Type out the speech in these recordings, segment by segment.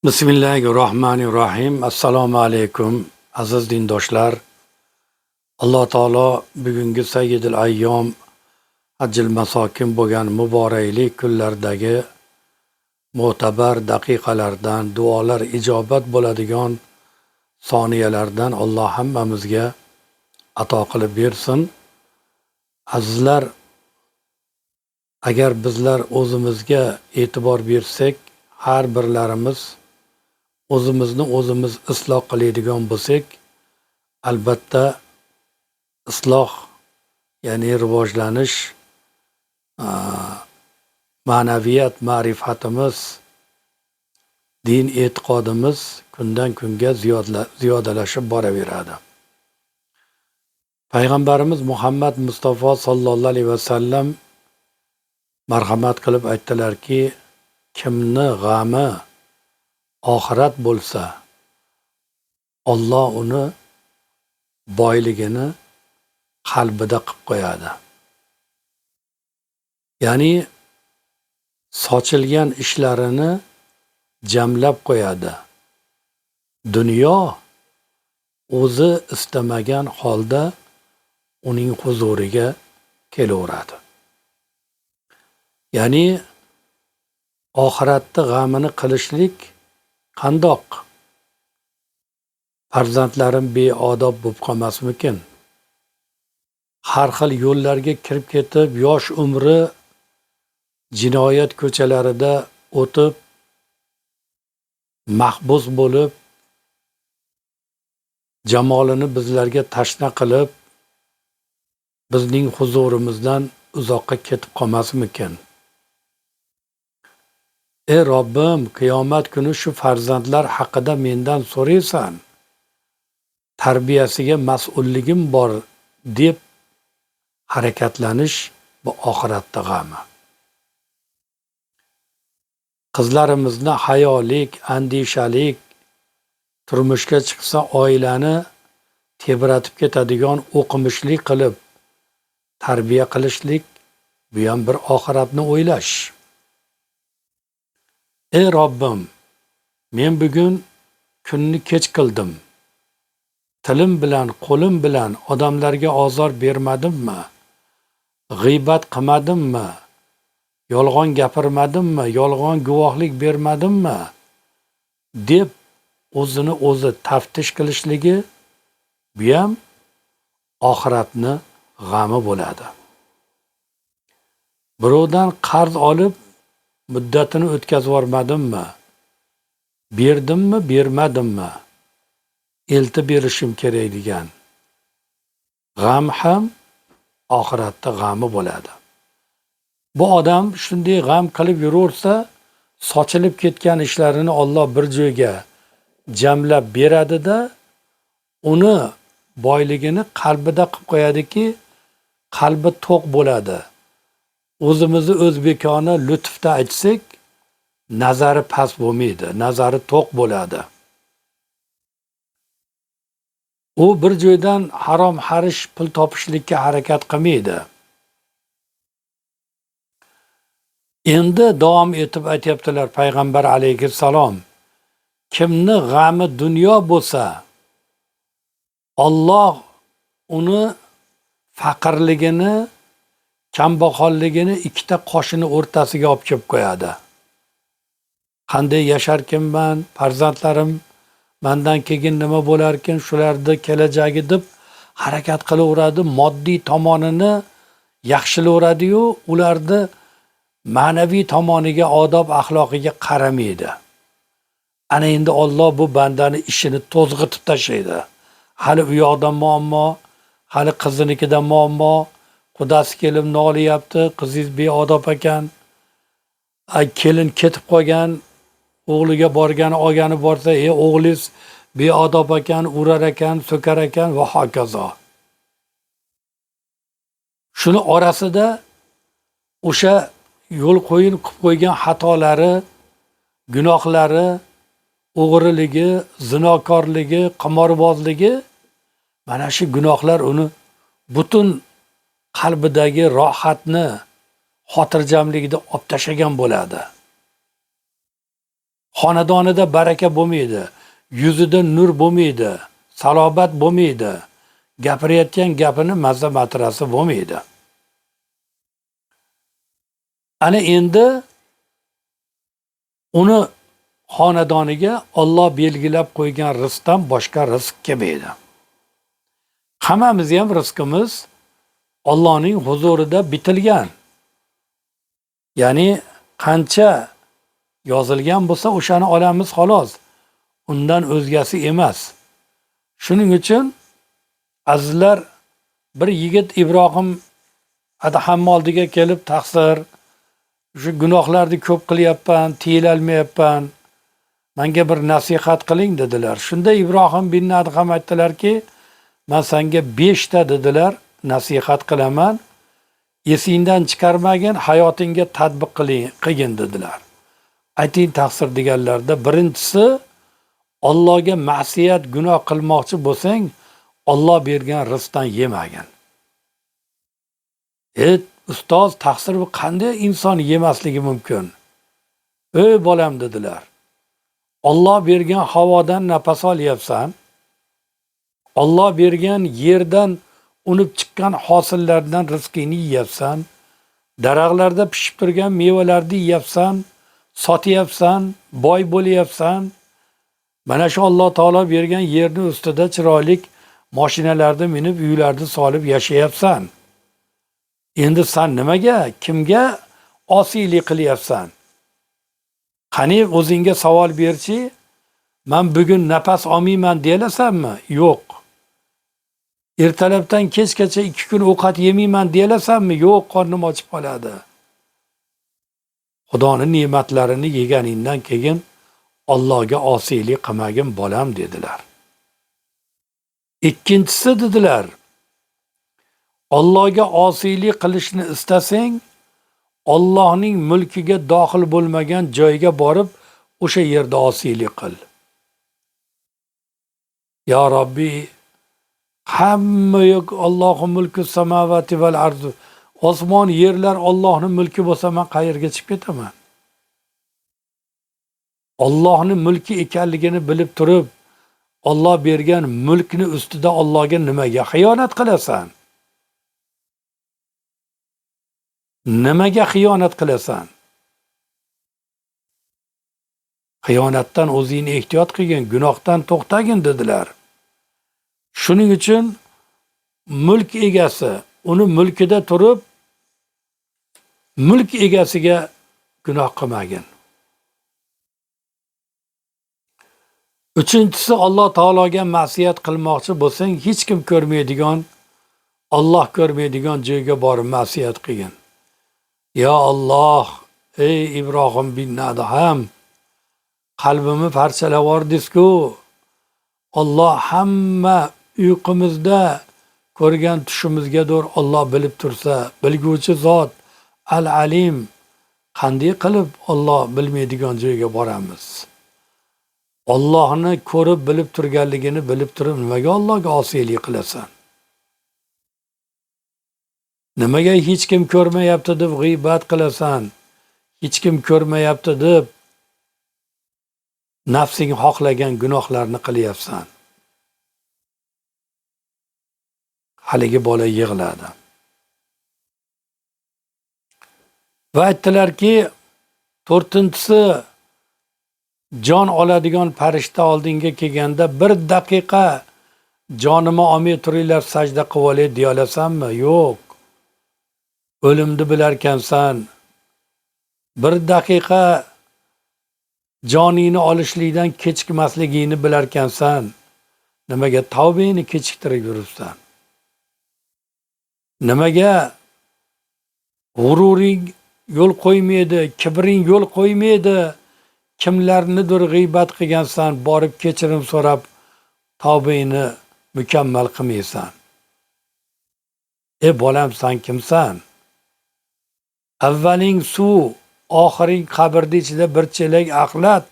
Bismillahirrohmanirrohim. Assalomu alaykum aziz dindoshlar. Alloh taolo bugungi Sayyidil ayyom hajjil masokin bo'lgan muborakli kunlardagi mo'tabar daqiqalardan, duolar ijobat bo'ladigan soniyalardan Alloh hammamizga ato qilib bersin. Azizlar, agar bizlar o'zimizga e'tibor bersak, har birlarimiz o'zimizni o'zimiz isloh qiladigan bo'lsak, albatta isloh, ya'ni rivojlanish, ma'naviyat, ma'rifatimiz, din e'tiqodimiz kundan kunga ziyodalashib boraveradi. Payg'ambarimiz Muhammad Mustafa sallallohu alayhi vasallam marhamat qilib aytdilarki, kimni g'ami oxirat bo'lsa, Alloh uni boyligini qalbida qilib qo'yadi. Ya'ni sochilgan ishlarini jamlab qo'yadi. Dunyo o'zi istamagan holda uning huzuriga kelaveradi. Ya'ni oxiratda g'amini qilishlik qandoq? Farzandlarim beodob bo'lib qolmasmikin? Har xil yo'llarga kirib ketib, yosh umri jinoyat ko'chalarida o'tib, mahbus bo'lib, jamolini bizlarga tashna qilib, bizning huzurimizdan uzoqqa ketib qolmasmikin? Ey Robbim, qiyomat kuni shu farzandlar haqida mendan so'raysan. Tarbiyasiga mas'ulligim bor deb harakatlanish bu oxiratda g'ami. Qizlarimizni hayolik, andishalik, turmushga chiqsa oilani tebratib ketadigan o'qimishlik qilib tarbiya qilishlik, bu ham bir oxiratni o'ylash. Ey Robbim, men bugun kunni kech qildim. Tilim bilan, qo'lim bilan odamlarga ozor bermadimmi? G'iybat qilmadimmi? Yolg'on gapirmadimmi? Yolg'on guvohlik bermadimmi? deb o'zini o'zi taftish qilishligi, bu ham oxiratni g'ami bo'ladi. Birovdan qarz olib muddatini o'tkazib yubormadimmi? Berdimmi, bermadimmi? Eltib berishim kerak degan g'am ham oxiratda g'ami bo'ladi. Bu odam shunday g'am qilib yuraversa, sochilib ketgan ishlarini Alloh bir joyga jamlab beradida, uni boyligini qalbida qilib qo'yadiki, qalbi to'q bo'ladi. O'zimizni o'zbekona lutfda aytsak, nazari past bo'lmaydi, nazari to'q bo'ladi. U bir joydan harom harish pul topishlikka harakat qilmaydi. Endi davom etib aytyaptilar payg'ambar alayhissalom, kimni g'ami dunyo bo'lsa, Alloh uni faqirligini, kambag'alligini ikkita qoshini o'rtasiga olib kelib qo'yadi. Qanday yasharkinman, farzandlarim mendan keyin nima bo'larkin, shularni kelajagi deb harakat qilaveradi, moddiy tomonini yaxshilayveradi-yu, ularni ma'naviy tomoniga, odob axloqiga qaramaydi. Ana endi Alloh bu bandani ishini to'zg'itib tashlaydi. Hali u yoqda muammo, hali qizinikida muammo, qudasi kelib nolayapti, qizingiz beodob ekan, kelin ketib qolgan, o'g'liga borgani olgani borsa, o'g'lingiz beodob ekan, urar ekan, so'kar ekan va hokazo. Shuni orasida o'sha yo'l qo'yib qo'ygan xatolari, gunohlari, o'g'riligi, zinokorligi, qimorbozligi, mana shu gunohlar uni butun qalbidagi rohatni, xotirjamlikni olib tashlagan bo'ladi. xonadonida baraka bo'lmaydi, yuzida nur bo'lmaydi, salobat bo'lmaydi, gapirayotgan gapini mazza matrasi bo'lmaydi. Ana endi uni xonadoniga Alloh belgilab qo'ygan rizqdan boshqa rizq kelmaydi. Hammamiz ham rizqimiz Allohning huzurida bitilgan. Ya'ni qancha yozilgan bo'lsa o'shani olamiz xolos. Undan o'zgasi emas. Shuning uchun azizlar, bir yigit Ibrohim Adham oldiga kelib taqsir, shu gunohlarni ko'p qilyapman, tiyilolmayapman, menga bir nasihat qiling dedilar. Shunda Ibrohim bin Adham aytdilarki, men senga 5 ta dedilar, nasihat qilaman. Esingdan chiqarmagin, hayotingga tatbiq qilgin dedilar. Ayting taqsir deganlarda, birinchisi, Allohga ma'siyat, gunoh qilmoqchi bo'lsang, Alloh bergan rizqdan yemagin. Ustoz, taqsir bu qanday inson yemasligi mumkin? Ey bolam dedilar. Alloh bergan havodan nafas olyapsan. Alloh bergan yerdan unib chiqqan hosillardan rizqingni yeyapsan. Daraxtlarda pishib turgan mevalarni yeyapsan, sotyapsan, boy bo'lyapsan. Mana shu Alloh taolo bergan yerning ustida chiroyli mashinalarda minib, uylarda solib yashayapsan. Endi sen nimaga, kimga osiylik qilyapsan? Qani o'zingga savol berchi, men bugun nafas olmayman deyalasanmi? Yo'q. Ertalabdan kechgacha 2 kun ovqat yemayman deyalasanmi? Yo'q, qornim ochib qoladi. Xudoning ne'matlarini yeganingdan keyin Allohga osiylik qilmagin bolam dedilar. Ikkinchisi dedilar, Allohga osiylik qilishni istasang, Allohning mulkiga dohil bo'lmagan joyga borib, o'sha yerda osiylik qil. Ya Rabbi, hamma yo'q Allohu mulku samavati val ardi. Osmon, yerlar Allohning mulki bo'lsa, men qayerga chiqib ketaman? Allohning mulki ekanligini bilib turib, Alloh bergan mulkni ustida Allohga nimaga xiyonat qilasan? Nimaga xiyonat qilasan? Xiyonatdan o'zingni ehtiyot qilgin, gunohdan to'xtagin dedilar. Shuning uchun mulk egasi uni mulkida turib, mulk egasiga gunoh qilmagin. Uchinchisi, Alloh taologa ma'siyat qilmoqchi bo'lsang, hech kim ko'rmaydigan, Alloh ko'rmaydigan joyga borib ma'siyat qilgin. Ya Alloh, ey Ibrohim bin Adham, qalbimni parchalab yubordingiz-ku. Alloh hamma uyqumizda ko'rgan tushimizgadir Alloh bilib tursa, bilguvchi zot, Al-Alim, qanday qilib Alloh bilmaydigan joyga boramiz? Allohni ko'rib bilib turganligini bilib turib, nimaga Allohga osiylik qilasan? Nimaga hech kim ko'rmayapti deb g'iybat qilasan? Hech kim ko'rmayapti deb nafsing xohlagan gunohlarni qilyapsan? Haligi bola yig'ladi. Va aytdilarki, 4-tinchisi, jon oladigan farishta oldinga kelganda 1 daqiqa jonimni olmay turinglar, sajda qilib olay deyalasanmi? Yo'q. O'limni bilarkansan. 1 daqiqa joningni olishlikdan kechikmasligingni bilarkansan. Nimaga tavbangni kechiktirib yuribsan? Nimaga g'ururing yo'l qo'ymaydi, kibring yo'l qo'ymaydi? Kimlarnidir g'iybat qilgansan, borib kechirim so'rab tavbangni mukammal qilmaysan. Bolam, sen kimsan? Avvaling suv, oxiring qabrning ichida bir chelak axlat.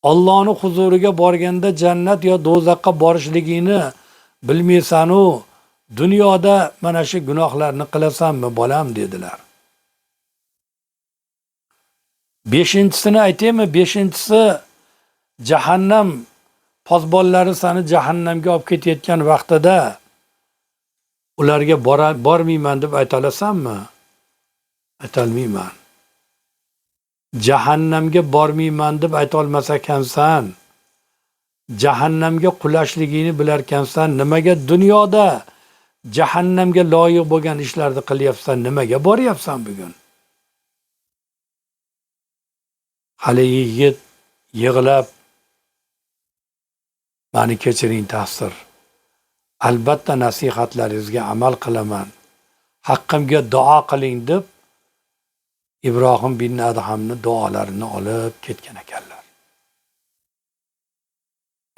Allohning huzuriga borganda jannat yo do'zaxga borishligingni bilmaysan-u, dunyoda mana shu gunohlarni qilasanmi bolam dedilar. Beshinchisini aytaymi? Beshinchisi jahannam pozbonlari seni jahannamga olib ketayotgan vaqtida ularga bormayman deb ayta olasanmi? Aytolmayman. Jahannamga bormayman deb ayta olmas ekansan. Jahannamga qulashligini bilar ekansan. Nimaga dunyoda jahannamga loyiq bo'lgan ishlarni qilyapsan? Nimaga boryapsan bugun? Hali yigit yig'lab, mani kechiring taqsir. Albatta nasihatlaringizga amal qilaman. Haqqimga duo qiling deb Ibrohim bin Adhamni duolarini olib ketgan ekanlar.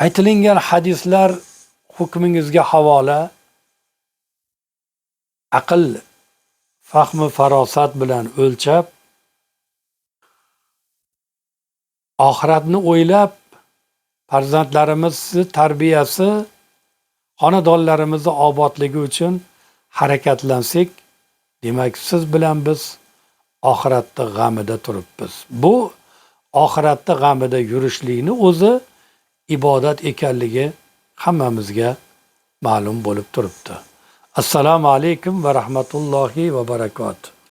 Aytilingan hadislar hukmingizga havola. Aql, fahmi, farosat bilan o'lchab, oxiratni o'ylab, farzandlarimizni tarbiyasi, xonadonlarimizni obodligi uchun harakatlansak, demak siz bilan biz oxiratda g'amida turibmiz. Bu oxiratda g'amida yurishlikni o'zi ibodat ekanligi hammamizga ma'lum bo'lib turibdi. Assalomu alaykum va rahmatullohi va barakotuh.